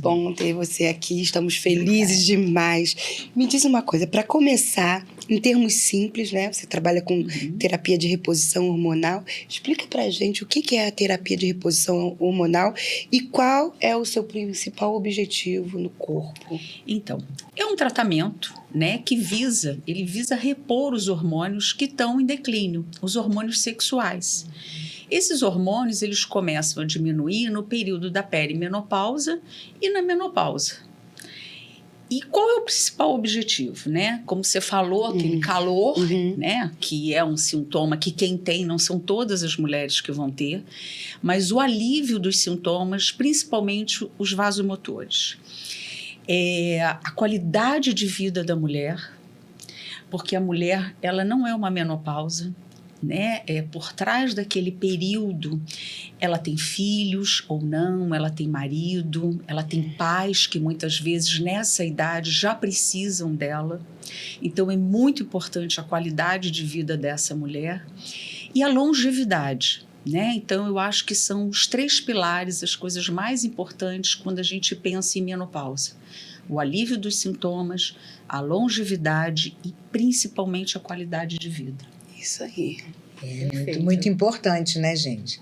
bom ter você aqui, estamos felizes demais. Me diz uma coisa, para começar, em termos simples, né? Você trabalha com terapia de reposição hormonal. Explica pra gente o que é a terapia de reposição hormonal e qual é o seu principal objetivo no corpo. Então, é um tratamento, né, que visa repor os hormônios que estão em declínio, os hormônios sexuais. Esses hormônios, eles começam a diminuir no período da perimenopausa e na menopausa. E qual é o principal objetivo, né? Como você falou, aquele calor, né? Que é um sintoma que quem tem, não são todas as mulheres que vão ter, mas o alívio dos sintomas, principalmente os vasomotores. A qualidade de vida da mulher, porque a mulher, ela não é uma menopausa, né? Por trás daquele período, ela tem filhos ou não, ela tem marido, ela tem pais que muitas vezes nessa idade já precisam dela. Então é muito importante a qualidade de vida dessa mulher e a longevidade, né? Então eu acho que são os 3 pilares, as coisas mais importantes quando a gente pensa em menopausa: o alívio dos sintomas, a longevidade e principalmente a qualidade de vida. Isso aí. Muito importante, né, gente?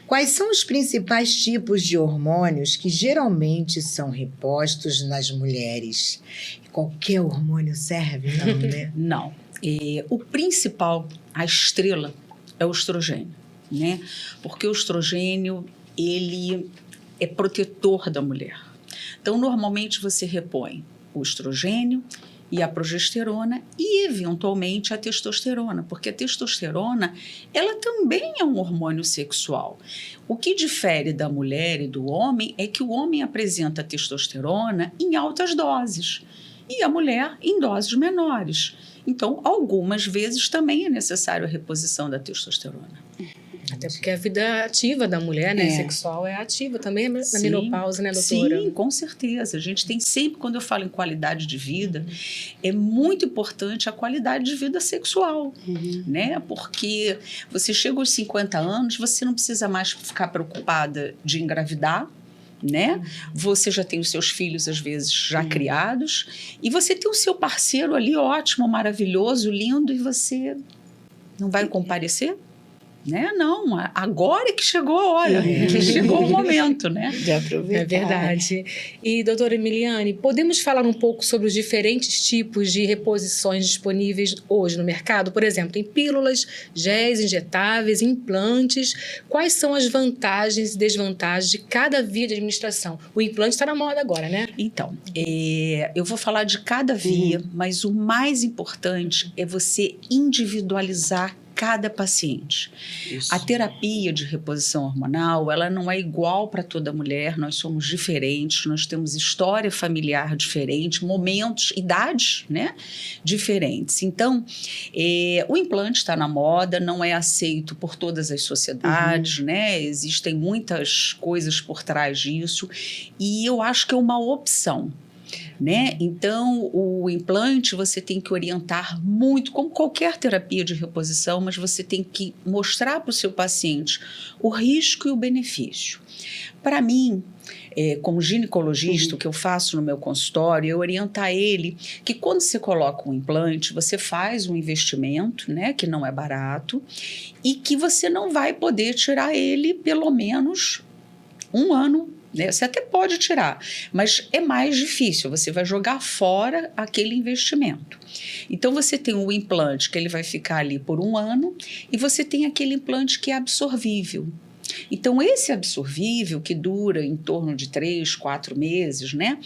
Quais são os principais tipos de hormônios que geralmente são repostos nas mulheres? Qualquer hormônio serve, não, né? Não. O principal, a estrela, é o estrogênio, né? Porque o estrogênio, ele é protetor da mulher. Então, normalmente você repõe o estrogênio e a progesterona e, eventualmente, a testosterona, porque a testosterona, ela também é um hormônio sexual. O que difere da mulher e do homem é que o homem apresenta a testosterona em altas doses e a mulher em doses menores. Então, algumas vezes também é necessário a reposição da testosterona. Até porque a vida ativa da mulher, né, sexual, é ativa também na menopausa, né, doutora? Sim, com certeza. A gente tem sempre, quando eu falo em qualidade de vida, é muito importante a qualidade de vida sexual, né? Porque você chega aos 50 anos, você não precisa mais ficar preocupada de engravidar, né? Você já tem os seus filhos, às vezes, já criados, e você tem o seu parceiro ali ótimo, maravilhoso, lindo, e você não vai comparecer? Né? Não, agora é que chegou a hora, que chegou o momento, né? De aproveitar. É verdade. E, doutora Emiliane, podemos falar um pouco sobre os diferentes tipos de reposições disponíveis hoje no mercado? Por exemplo, tem pílulas, géis injetáveis, implantes. Quais são as vantagens e desvantagens de cada via de administração? O implante está na moda agora, né? Então, eu vou falar de cada via, mas o mais importante é você individualizar cada paciente. Isso. A terapia de reposição hormonal, ela não é igual para toda mulher, nós somos diferentes, nós temos história familiar diferente, momentos, idades, né, diferentes. Então, o implante está na moda, não é aceito por todas as sociedades, né, existem muitas coisas por trás disso, e eu acho que é uma opção. Né? Então, o implante você tem que orientar muito, como qualquer terapia de reposição, mas você tem que mostrar para o seu paciente o risco e o benefício. Para mim, como ginecologista, o que eu faço no meu consultório é orientar ele que quando você coloca um implante, você faz um investimento, né, que não é barato, e que você não vai poder tirar ele pelo menos 1 ano. Você até pode tirar, mas é mais difícil, você vai jogar fora aquele investimento. Então, você tem um implante que ele vai ficar ali por 1 ano e você tem aquele implante que é absorvível. Então, esse absorvível, que dura em torno de 3, 4 meses, né?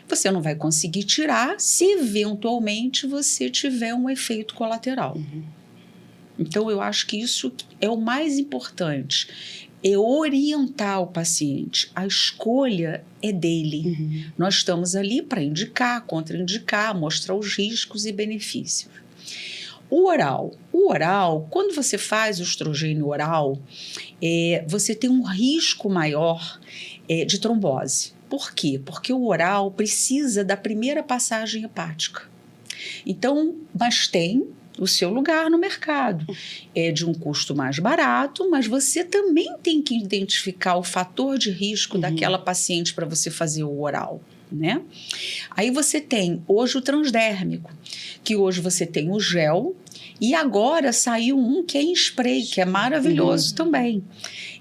Você não vai conseguir tirar se eventualmente você tiver um efeito colateral. Então, eu acho que isso é o mais importante. É orientar o paciente. A escolha é dele. Nós estamos ali para indicar, contraindicar, mostrar os riscos e benefícios. O oral, quando você faz o estrogênio oral, você tem um risco maior de trombose. Por quê? Porque o oral precisa da primeira passagem hepática. Então, mas tem o seu lugar no mercado. É de um custo mais barato, mas você também tem que identificar o fator de risco daquela paciente para você fazer o oral, né? Aí você tem hoje o transdérmico, que hoje você tem o gel, e agora saiu um que é em spray, que é maravilhoso também.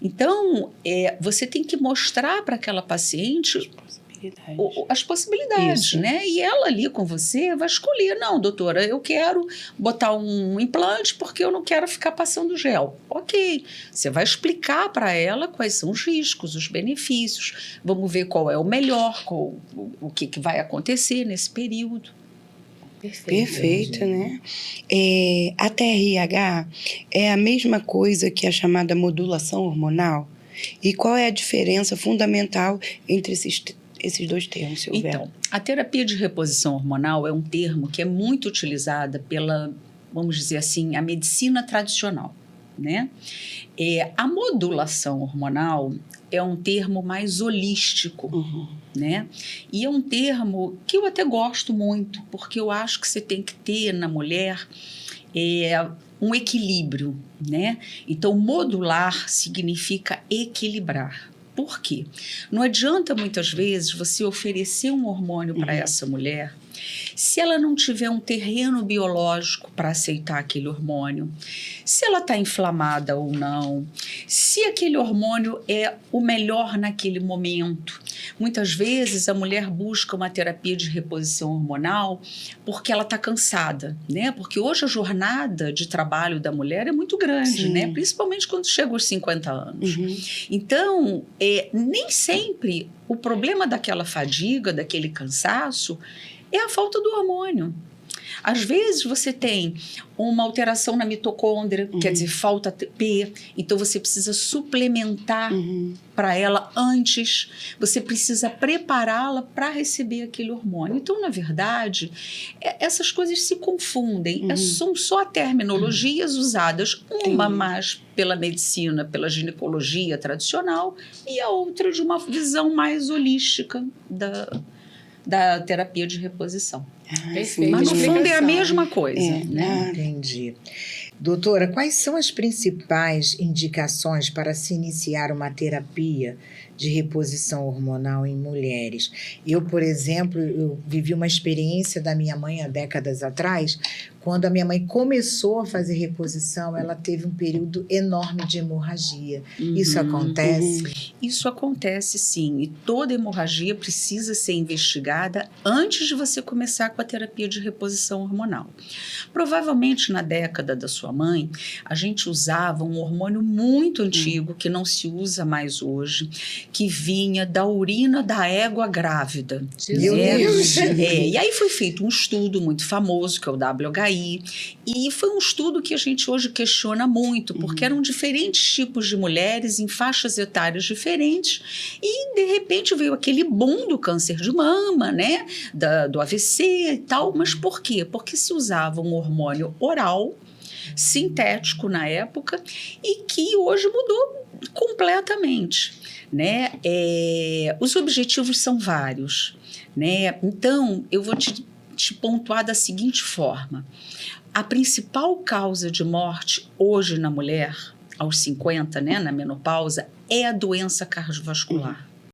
Então, você tem que mostrar para aquela paciente as possibilidades, Isso. né? E ela ali com você vai escolher, não, doutora, eu quero botar um implante porque eu não quero ficar passando gel. Ok, você vai explicar para ela quais são os riscos, os benefícios, vamos ver qual é o melhor, o que vai acontecer nesse período. Perfeito, né? A TRH é a mesma coisa que a chamada modulação hormonal? E qual é a diferença fundamental entre esses dois termos, Silvéria? Então, a terapia de reposição hormonal é um termo que é muito utilizada pela, vamos dizer assim, a medicina tradicional, né? A modulação hormonal é um termo mais holístico, né? E é um termo que eu até gosto muito, porque eu acho que você tem que ter na mulher um equilíbrio, né? Então, modular significa equilibrar. Por quê? Não adianta muitas vezes você oferecer um hormônio para essa mulher se ela não tiver um terreno biológico para aceitar aquele hormônio, se ela está inflamada ou não, se aquele hormônio é o melhor naquele momento. Muitas vezes a mulher busca uma terapia de reposição hormonal porque ela está cansada, né? Porque hoje a jornada de trabalho da mulher é muito grande, né? Principalmente quando chega aos 50 anos. Então, nem sempre o problema daquela fadiga, daquele cansaço, é a falta do hormônio. Às vezes você tem uma alteração na mitocôndria, quer dizer, falta P, então você precisa suplementar para ela antes, você precisa prepará-la para receber aquele hormônio. Então, na verdade, essas coisas se confundem, são só terminologias usadas, uma mais pela medicina, pela ginecologia tradicional, e a outra de uma visão mais holística da terapia de reposição. Perfeito. Mas, no fundo, é a Explicação. mesma coisa, né? Entendi. Doutora, quais são as principais indicações para se iniciar uma terapia de reposição hormonal em mulheres? Eu, por exemplo, eu vivi uma experiência da minha mãe há décadas atrás. Quando a minha mãe começou a fazer reposição, ela teve um período enorme de hemorragia. Isso acontece? Isso acontece, sim. E toda hemorragia precisa ser investigada antes de você começar com a terapia de reposição hormonal. Provavelmente, na década da sua mãe, a gente usava um hormônio muito antigo, que não se usa mais hoje, que vinha da urina da égua grávida. Meu Deus! E aí foi feito um estudo muito famoso, que é o WHI, e foi um estudo que a gente hoje questiona muito, porque eram diferentes tipos de mulheres em faixas etárias diferentes, e de repente veio aquele boom do câncer de mama, né, do AVC e tal. Mas por quê? Porque se usava um hormônio oral, sintético na época, e que hoje mudou completamente, né? Os objetivos são vários, né? Então, eu vou te pontuar da seguinte forma: a principal causa de morte hoje na mulher, aos 50, né, na menopausa, é a doença cardiovascular.